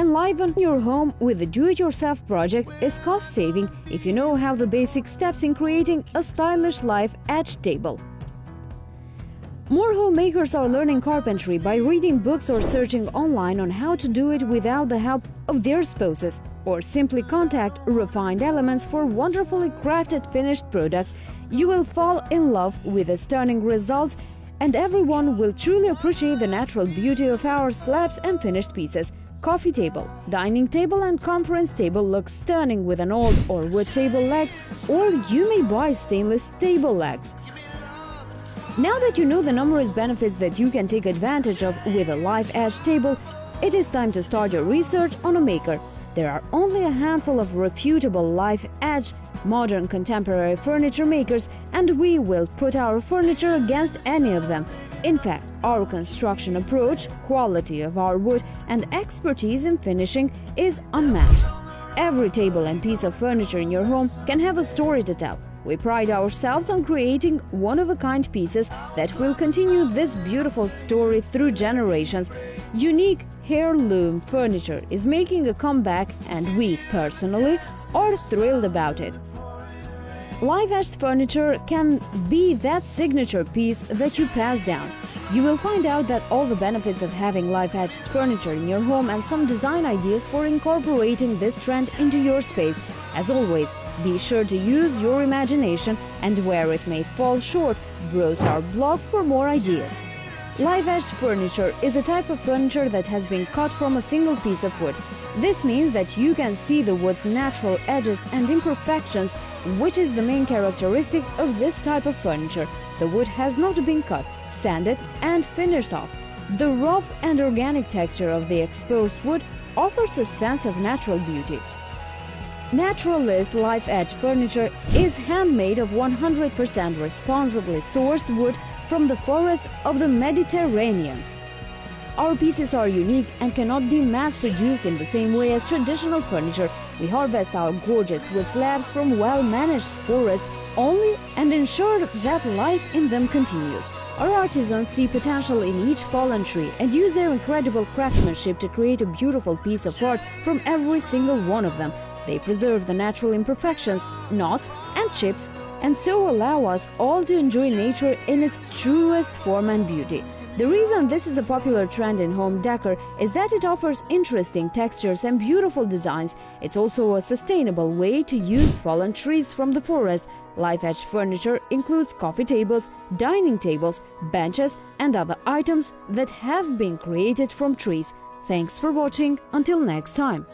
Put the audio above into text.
Enliven your home with a do-it-yourself project is cost-saving if you know how the basic steps in creating a stylish live edge table. More homemakers are learning carpentry by reading books or searching online on how to do it without the help of their spouses, or simply contact Refined Elements for wonderfully crafted finished products. You will fall in love with the stunning results, and everyone will truly appreciate the natural beauty of our slabs and finished pieces. Coffee table, dining table and conference table look stunning with an old or wood table leg, or you may buy stainless table legs. Now that you know the numerous benefits that you can take advantage of with a live edge table, it is time to start your research on a maker. There are only a handful of reputable live edge, modern contemporary furniture makers, and we will put our furniture against any of them. In fact, our construction approach, quality of our wood, and expertise in finishing is unmatched. Every table and piece of furniture in your home can have a story to tell. We pride ourselves on creating one-of-a-kind pieces that will continue this beautiful story through generations. Unique heirloom furniture is making a comeback, and we, personally, are thrilled about it. Live-edged furniture can be that signature piece that you pass down. You will find out that all the benefits of having live-edged furniture in your home and some design ideas for incorporating this trend into your space. As always, be sure to use your imagination, and where it may fall short, browse our blog for more ideas. Live-edged furniture is a type of furniture that has been cut from a single piece of wood. This means that you can see the wood's natural edges and imperfections, which is the main characteristic of this type of furniture. The wood has not been cut, sanded, and finished off. The rough and organic texture of the exposed wood offers a sense of natural beauty. Naturalist live edge furniture is handmade of 100% responsibly sourced wood from the forests of the Mediterranean. Our pieces are unique and cannot be mass-produced in the same way as traditional furniture. We harvest our gorgeous wood slabs from well-managed forests only and ensure that life in them continues. Our artisans see potential in each fallen tree and use their incredible craftsmanship to create a beautiful piece of art from every single one of them. They preserve the natural imperfections, knots, and chips, and so allow us all to enjoy nature in its truest form and beauty. The reason this is a popular trend in home decor is that it offers interesting textures and beautiful designs. It's also a sustainable way to use fallen trees from the forest. Live-edge furniture includes coffee tables, dining tables, benches, and other items that have been created from trees. Thanks for watching. Until next time.